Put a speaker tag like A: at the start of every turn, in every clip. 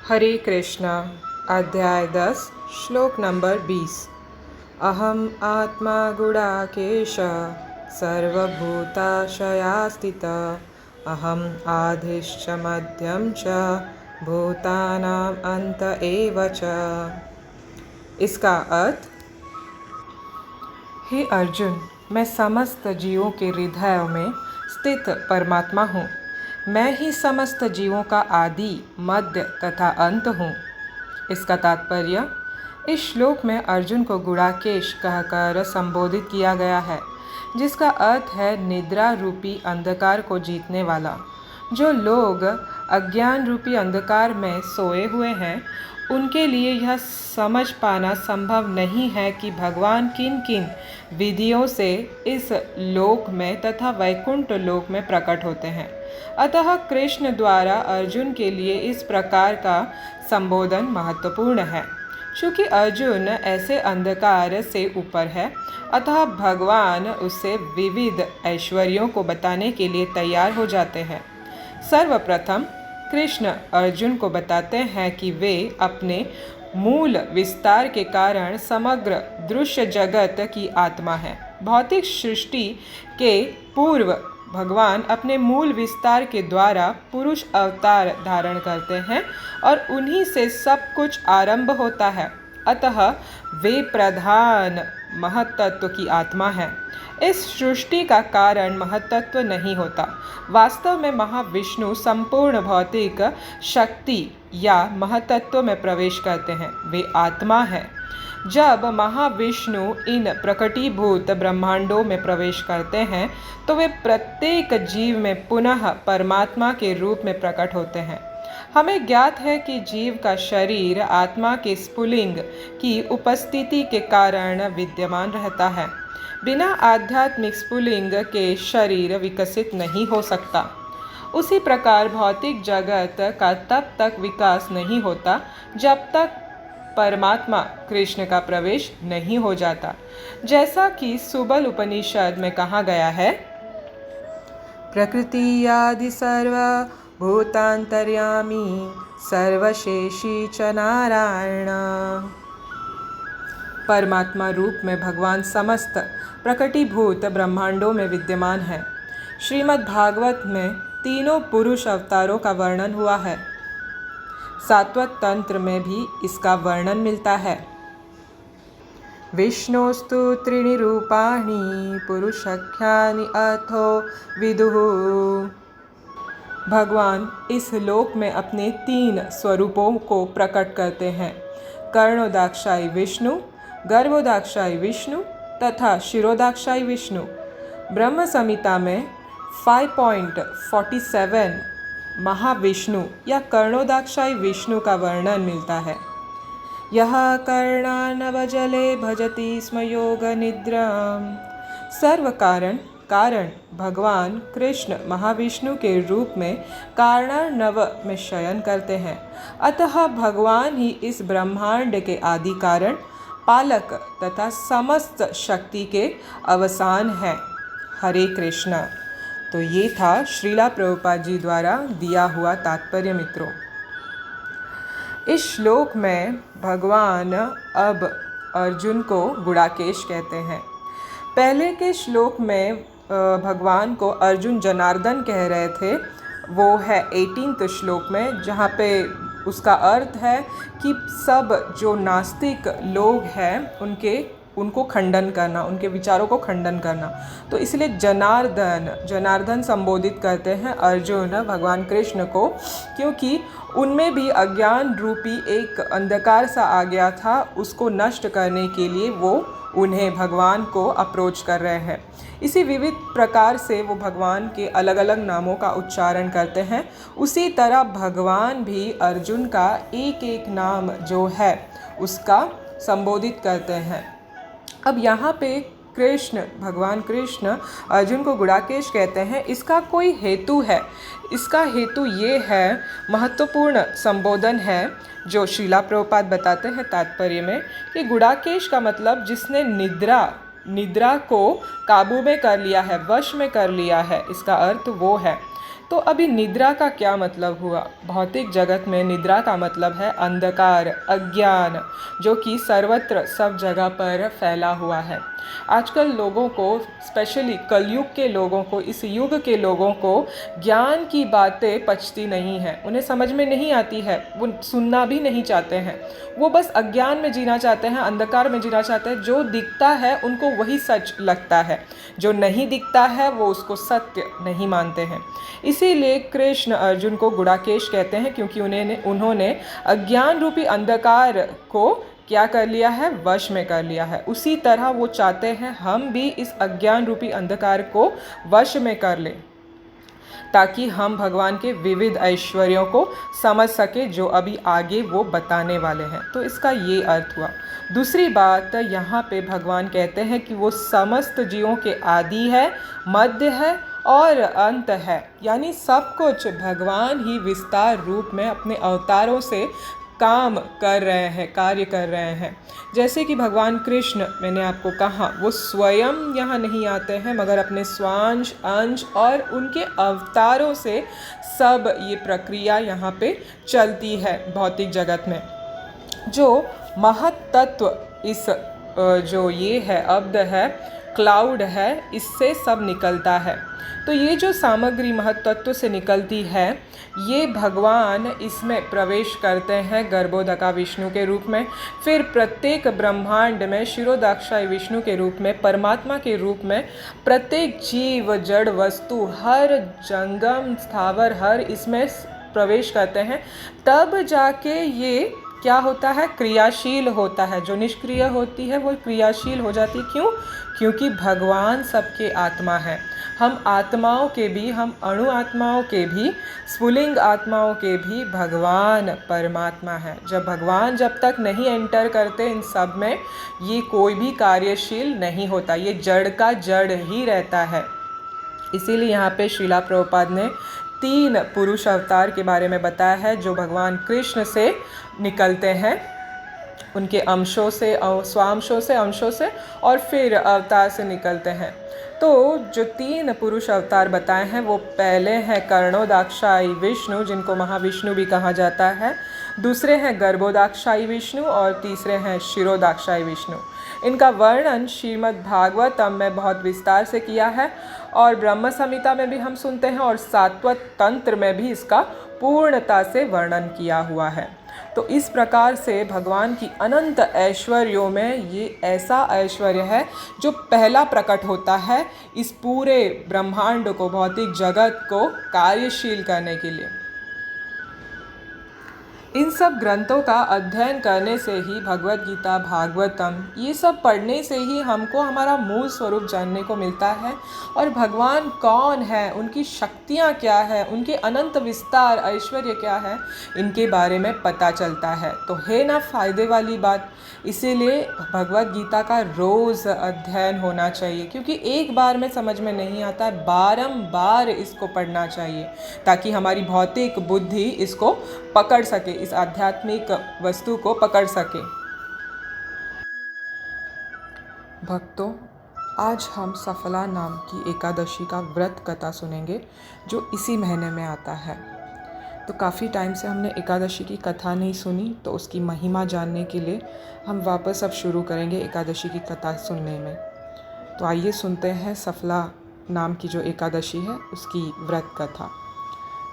A: हरे कृष्णा। अध्याय 10 श्लोक नंबर 20। अहम आत्मा गुडाकेश सर्वभूताशया स्थित अहम आदिश्च मध्यम च भूतानाम अंत एव च। इसका अर्थ, हे अर्जुन, मैं समस्त जीवों के हृदय में स्थित परमात्मा हूँ। मैं ही समस्त जीवों का आदि, मध्य तथा अंत हूँ। इसका तात्पर्य, इस श्लोक में अर्जुन को गुडाकेश कहकर संबोधित किया गया है, जिसका अर्थ है निद्रा रूपी अंधकार को जीतने वाला। जो लोग अज्ञान रूपी अंधकार में सोए हुए हैं, उनके लिए यह समझ पाना संभव नहीं है कि भगवान किन किन विधियों से इस लोक में तथा वैकुंठ लोक में प्रकट होते हैं। अतः कृष्ण द्वारा अर्जुन के लिए इस प्रकार का संबोधन महत्वपूर्ण है। चूँकि अर्जुन ऐसे अंधकार से ऊपर है, अतः भगवान उससे विविध ऐश्वर्यों को बताने के लिए तैयार हो जाते हैं। सर्वप्रथम कृष्ण अर्जुन को बताते हैं कि वे अपने मूल विस्तार के कारण समग्र दृश्य जगत की आत्मा है। भौतिक सृष्टि के पूर्व भगवान अपने मूल विस्तार के द्वारा पुरुष अवतार धारण करते हैं और उन्हीं से सब कुछ आरंभ होता है। अतः वे प्रधान महत्त्व की आत्मा है। इस सृष्टि का कारण महत्त्व नहीं होता। वास्तव में महाविष्णु संपूर्ण भौतिक शक्ति या महत्त्व में प्रवेश करते हैं। वे आत्मा है। जब महाविष्णु इन प्रकटीभूत ब्रह्मांडों में प्रवेश करते हैं, तो वे प्रत्येक जीव में पुनः परमात्मा के रूप में प्रकट होते हैं। हमें ज्ञात है कि जीव का शरीर आत्मा के स्फुलिंग की उपस्थिति के कारण विद्यमान रहता है। बिना आध्यात्मिक स्फुलिंग के शरीर विकसित नहीं हो सकता। उसी प्रकार भौतिक जगत का तब तक विकास नहीं होता जब तक परमात्मा कृष्ण का प्रवेश नहीं हो जाता। जैसा कि सुबल उपनिषद में कहा गया है, प्रकृति आदि सर्व भूतांतर्यामी सर्वशेषी च नारायण। परमात्मा रूप में भगवान समस्त प्रकटीभूत ब्रह्मांडों में विद्यमान है। श्रीमद् भागवत में तीनों पुरुष अवतारों का वर्णन हुआ है। सात्वत तंत्र में भी इसका वर्णन मिलता है। विष्णोस्तु त्रीणि रूपाणि पुरुषाख्यानि अथो विदुः। भगवान इस लोक में अपने 3 स्वरूपों को प्रकट करते हैं: कर्णोदाक्षायी विष्णु, गर्भोदाक्षायी विष्णु तथा शिरोदाक्षायी विष्णु। ब्रह्म संहिता में 5.47 महाविष्णु या कर्णोदाक्षायी विष्णु का वर्णन मिलता है। यह कर्णानवजले भजति स्म योग निद्राम। सर्व कारण भगवान कृष्ण महाविष्णु के रूप में कार्णानव में शयन करते हैं। अतः भगवान ही इस ब्रह्मांड के आदि कारण, पालक तथा समस्त शक्ति के अवसान हैं। हरे कृष्णा। तो ये था श्रीला प्रभुपाद जी द्वारा दिया हुआ तात्पर्य। मित्रों, इस श्लोक में भगवान अब अर्जुन को गुडाकेश कहते हैं। पहले के श्लोक में भगवान को अर्जुन जनार्दन कह रहे थे। वो है 18वें श्लोक में, जहाँ पे उसका अर्थ है कि सब जो नास्तिक लोग हैं उनको खंडन करना, उनके विचारों को खंडन करना। तो इसलिए जनार्दन संबोधित करते हैं अर्जुन भगवान कृष्ण को, क्योंकि उनमें भी अज्ञान रूपी एक अंधकार सा आ गया था। उसको नष्ट करने के लिए वो उन्हें भगवान को अप्रोच कर रहे हैं। इसी विविध प्रकार से वो भगवान के अलग अलग नामों का उच्चारण करते हैं। उसी तरह भगवान भी अर्जुन का एक एक नाम जो है उसका संबोधित करते हैं। अब यहाँ पे भगवान कृष्ण अर्जुन को गुडाकेश कहते हैं। इसका कोई हेतु है। इसका हेतु ये है, महत्वपूर्ण संबोधन है जो श्रीला प्रभुपाद बताते हैं तात्पर्य में, कि गुडाकेश का मतलब जिसने निद्रा को काबू में कर लिया है, वश में कर लिया है, इसका अर्थ वो है। तो अभी निद्रा का क्या मतलब हुआ? भौतिक जगत में निद्रा का मतलब है अंधकार, अज्ञान, जो कि सर्वत्र सब जगह पर फैला हुआ है। आजकल लोगों को, स्पेशली कलयुग के लोगों को, इस युग के लोगों को ज्ञान की बातें पचती नहीं हैं, उन्हें समझ में नहीं आती है, वो सुनना भी नहीं चाहते हैं। वो बस अज्ञान में जीना चाहते हैं, अंधकार में जीना चाहते हैं। जो दिखता है उनको वही सच लगता है, जो नहीं दिखता है वो उसको सत्य नहीं मानते हैं। इसीलिए कृष्ण अर्जुन को गुड़ाकेश कहते हैं, क्योंकि उन्होंने अज्ञान रूपी अंधकार को क्या कर लिया है? वश में कर लिया है। उसी तरह वो चाहते हैं हम भी इस अज्ञान रूपी अंधकार को वश में कर लें, ताकि हम भगवान के विविध ऐश्वर्यों को समझ सके, जो अभी आगे वो बताने वाले हैं। तो इसका ये अर्थ हुआ। दूसरी बात, यहाँ पे भगवान कहते हैं कि वो समस्त जीवों के आदि है, मध्य है और अंत है। यानी सब कुछ भगवान ही विस्तार रूप में अपने अवतारों से काम कर रहे हैं, कार्य कर रहे हैं। जैसे कि भगवान कृष्ण, मैंने आपको कहा, वो स्वयं यहाँ नहीं आते हैं, मगर अपने स्वांश, अंश और उनके अवतारों से सब ये प्रक्रिया यहाँ पे चलती है भौतिक जगत में। जो महत तत्व इस जो ये है, अब्द है, क्लाउड है, इससे सब निकलता है। तो ये जो सामग्री महत तत्व से निकलती है, ये भगवान इसमें प्रवेश करते हैं गर्भोदका विष्णु के रूप में। फिर प्रत्येक ब्रह्मांड में शिरोदाक्षाई विष्णु के रूप में, परमात्मा के रूप में, प्रत्येक जीव, जड़ वस्तु, हर जंगम स्थावर, हर इसमें प्रवेश करते हैं। तब जाके ये क्या होता है? क्रियाशील होता है। जो निष्क्रिय होती है वो क्रियाशील हो जाती है। क्यों? क्योंकि भगवान सबके आत्मा है। हम आत्माओं के भी, हम अणु आत्माओं के भी, स्फुलिंग आत्माओं के भी भगवान परमात्मा है। जब तक नहीं एंटर करते इन सब में, ये कोई भी कार्यशील नहीं होता, ये जड़ का जड़ ही रहता है। इसीलिए यहाँ पे श्रीला प्रभुपाद ने 3 पुरुष अवतार के बारे में बताया है, जो भगवान कृष्ण से निकलते हैं, उनके अंशों से, स्वांशों से, अंशों से, और फिर अवतार से निकलते हैं। तो जो 3 पुरुष अवतार बताए हैं, वो पहले हैं कर्णोदाक्षाई विष्णु, जिनको महाविष्णु भी कहा जाता है। दूसरे हैं गर्भोदाक्षाई विष्णु और तीसरे हैं शिरोदाक्षाई विष्णु। इनका वर्णन श्रीमद् भागवतम में बहुत विस्तार से किया है, और ब्रह्म संहिता में भी हम सुनते हैं, और सात्वत तंत्र में भी इसका पूर्णता से वर्णन किया हुआ है। तो इस प्रकार से भगवान की अनंत ऐश्वर्यों में ये ऐसा ऐश्वर्य है जो पहला प्रकट होता है इस पूरे ब्रह्मांड को, भौतिक जगत को कार्यशील करने के लिए। इन सब ग्रंथों का अध्ययन करने से ही, भगवद गीता, भागवतम, ये सब पढ़ने से ही हमको हमारा मूल स्वरूप जानने को मिलता है, और भगवान कौन है, उनकी शक्तियाँ क्या है, उनके अनंत विस्तार, ऐश्वर्य क्या है, इनके बारे में पता चलता है। तो है ना फ़ायदे वाली बात। इसीलिए भगवद गीता का रोज़ अध्ययन होना चाहिए, क्योंकि एक बार में समझ में नहीं आता, बारंबार इसको पढ़ना चाहिए, ताकि हमारी भौतिक बुद्धि इसको पकड़ सके, इस आध्यात्मिक वस्तु को पकड़ सके। भक्तों, आज हम सफला नाम की एकादशी का व्रत कथा सुनेंगे, जो इसी महीने में आता है। तो काफ़ी टाइम से हमने एकादशी की कथा नहीं सुनी, तो उसकी महिमा जानने के लिए हम वापस अब शुरू करेंगे एकादशी की कथा सुनने में। तो आइए सुनते हैं सफला नाम की जो एकादशी है उसकी व्रत कथा।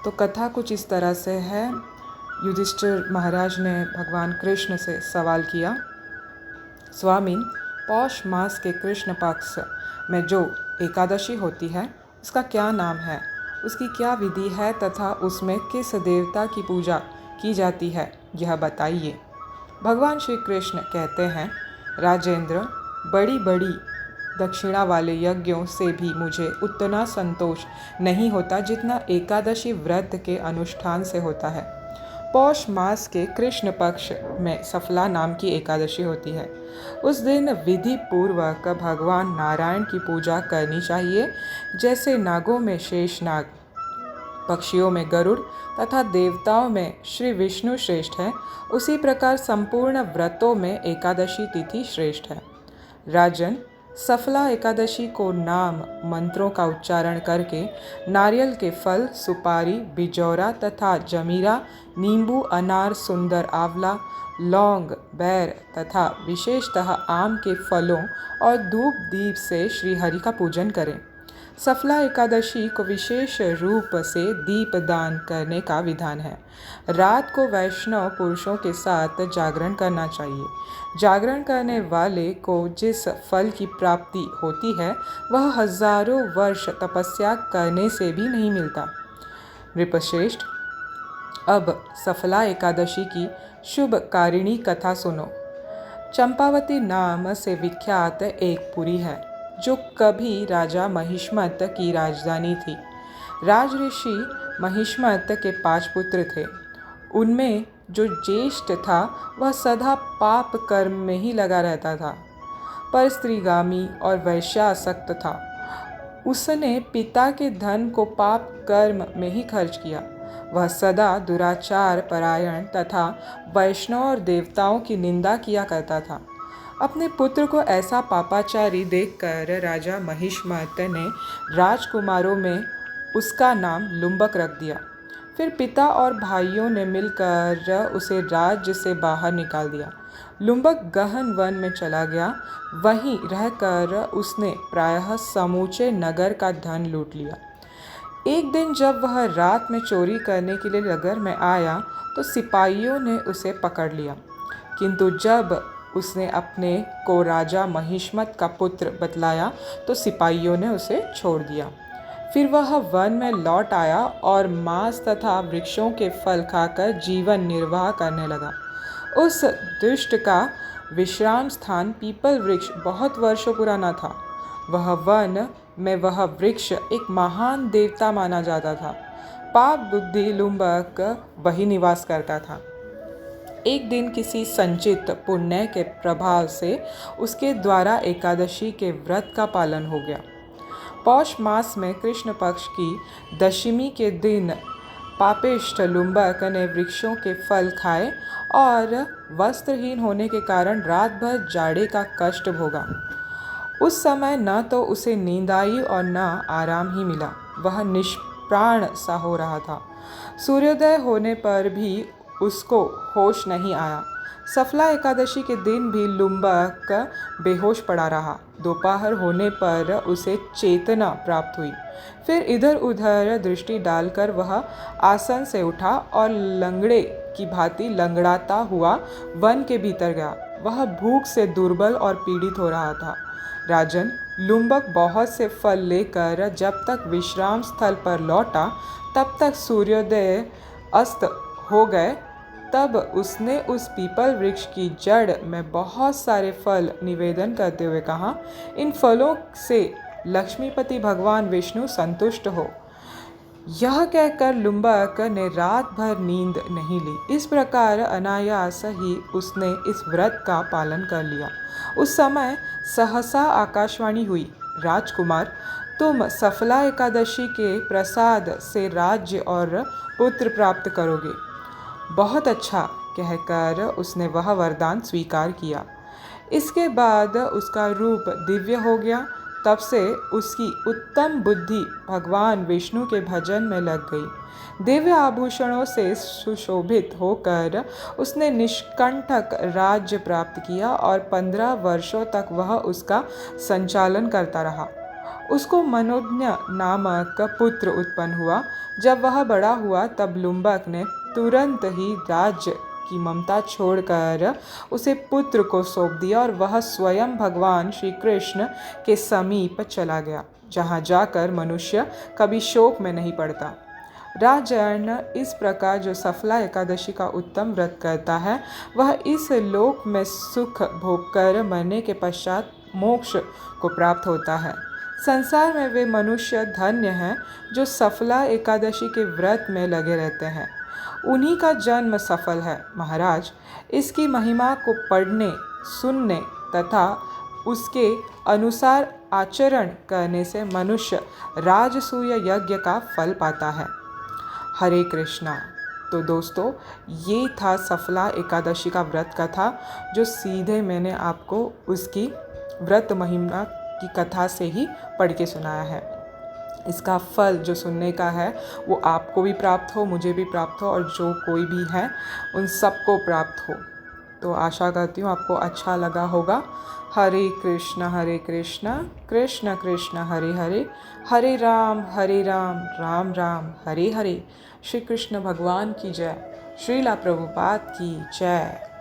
A: तो कथा कुछ इस तरह से है। युधिष्ठिर महाराज ने भगवान कृष्ण से सवाल किया, स्वामी, पौष मास के कृष्ण पक्ष में जो एकादशी होती है उसका क्या नाम है, उसकी क्या विधि है तथा उसमें किस देवता की पूजा की जाती है, यह बताइए। भगवान श्री कृष्ण कहते हैं, राजेंद्र, बड़ी बड़ी दक्षिणा वाले यज्ञों से भी मुझे उतना संतोष नहीं होता जितना एकादशी व्रत के अनुष्ठान से होता है। पौष मास के कृष्ण पक्ष में सफला नाम की एकादशी होती है। उस दिन विधि पूर्वक भगवान नारायण की पूजा करनी चाहिए। जैसे नागों में शेषनाग, पक्षियों में गरुड़ तथा देवताओं में श्री विष्णु श्रेष्ठ है, उसी प्रकार संपूर्ण व्रतों में एकादशी तिथि श्रेष्ठ है। राजन, सफला एकादशी को नाम मंत्रों का उच्चारण करके नारियल के फल, सुपारी, बिजौरा तथा जमीरा, नींबू, अनार, सुंदर आंवला, लौंग, बैर तथा विशेषतः आम के फलों और धूप दीप से श्रीहरि का पूजन करें। सफला एकादशी को विशेष रूप से दीप दान करने का विधान है। रात को वैष्णव पुरुषों के साथ जागरण करना चाहिए। जागरण करने वाले को जिस फल की प्राप्ति होती है वह हजारों वर्ष तपस्या करने से भी नहीं मिलता। नृपश्रेष्ठ, अब सफला एकादशी की शुभ कारिणी कथा सुनो। चंपावती नाम से विख्यात एक पुरी है जो कभी राजा महिष्मत की राजधानी थी। राजऋषि महिष्मत के 5 पुत्र थे। उनमें जो ज्येष्ठ था वह सदा पाप कर्म में ही लगा रहता था, पर स्त्रीगामी और वैश्यासक्त था। उसने पिता के धन को पाप कर्म में ही खर्च किया। वह सदा दुराचार परायण तथा वैष्णव और देवताओं की निंदा किया करता था। अपने पुत्र को ऐसा पापाचारी देखकर राजा महिष्मत ने राजकुमारों में उसका नाम लुम्बक रख दिया। फिर पिता और भाइयों ने मिलकर उसे राज्य से बाहर निकाल दिया। लुम्बक गहन वन में चला गया। वहीं रहकर उसने प्रायः समूचे नगर का धन लूट लिया। एक दिन जब वह रात में चोरी करने के लिए नगर में आया तो सिपाहियों ने उसे पकड़ लिया, किंतु जब उसने अपने को राजा महिष्मत का पुत्र बतलाया तो सिपाहियों ने उसे छोड़ दिया। फिर वह वन में लौट आया और मांस तथा वृक्षों के फल खाकर जीवन निर्वाह करने लगा। उस दुष्ट का विश्राम स्थान पीपल वृक्ष बहुत वर्षों पुराना था। वह वन में वह वृक्ष एक महान देवता माना जाता था। पाप बुद्धि लुम्बक वही निवास करता था। एक दिन किसी संचित पुण्य के प्रभाव से उसके द्वारा एकादशी के व्रत का पालन हो गया। पौष मास में कृष्ण पक्ष की दशमी के दिन पापिष्ठ लुम्बक ने वृक्षों के फल खाए और वस्त्रहीन होने के कारण रात भर जाड़े का कष्ट भोगा। उस समय न तो उसे नींद आई और न आराम ही मिला। वह निष्प्राण सा हो रहा था। सूर्योदय होने पर भी उसको होश नहीं आया। सफला एकादशी के दिन भी लुम्बक बेहोश पड़ा रहा। दोपहर होने पर उसे चेतना प्राप्त हुई। फिर इधर उधर दृष्टि डालकर वह आसन से उठा और लंगड़े की भांति लंगड़ाता हुआ वन के भीतर गया। वह भूख से दुर्बल और पीड़ित हो रहा था। राजन, लुम्बक बहुत से फल लेकर जब तक विश्राम स्थल पर लौटा तब तक सूर्योदय अस्त हो गए। तब उसने उस पीपल वृक्ष की जड़ में बहुत सारे फल निवेदन करते हुए कहा, इन फलों से लक्ष्मीपति भगवान विष्णु संतुष्ट हो। यह कहकर लुम्बक ने रात भर नींद नहीं ली। इस प्रकार अनायास ही उसने इस व्रत का पालन कर लिया। उस समय सहसा आकाशवाणी हुई, राजकुमार, तुम सफला एकादशी के प्रसाद से राज्य और पुत्र प्राप्त करोगे। बहुत अच्छा कहकर उसने वह वरदान स्वीकार किया। इसके बाद उसका रूप दिव्य हो गया। तब से उसकी उत्तम बुद्धि भगवान विष्णु के भजन में लग गई। दिव्य आभूषणों से सुशोभित होकर उसने निष्कंटक राज्य प्राप्त किया और 15 वर्षों तक वह उसका संचालन करता रहा। उसको मनोज्ञ नामक पुत्र उत्पन्न हुआ। जब वह बड़ा हुआ तब लुम्बक ने तुरंत ही राज्य की ममता छोड़कर उसे पुत्र को सौंप दिया और वह स्वयं भगवान श्री कृष्ण के समीप चला गया, जहाँ जाकर मनुष्य कभी शोक में नहीं पड़ता। राजन, इस प्रकार जो सफला एकादशी का उत्तम व्रत करता है वह इस लोक में सुख भोग कर मरने के पश्चात मोक्ष को प्राप्त होता है। संसार में वे मनुष्य धन्य हैं जो सफला एकादशी के व्रत में लगे रहते हैं। उन्हीं का जन्म सफल है। महाराज, इसकी महिमा को पढ़ने, सुनने तथा उसके अनुसार आचरण करने से मनुष्य राजसूय यज्ञ का फल पाता है। हरे कृष्णा। तो दोस्तों, ये था सफला एकादशी का व्रत कथा जो सीधे मैंने आपको उसकी व्रत महिमा की कथा से ही पढ़ के सुनाया है। इसका फल जो सुनने का है वो आपको भी प्राप्त हो, मुझे भी प्राप्त हो और जो कोई भी है उन सबको प्राप्त हो। तो आशा करती हूँ आपको अच्छा लगा होगा। हरे कृष्ण कृष्ण कृष्ण हरे हरे, हरे राम राम राम हरे हरे। श्री कृष्ण भगवान की जय। श्रीला प्रभुपाद की जय।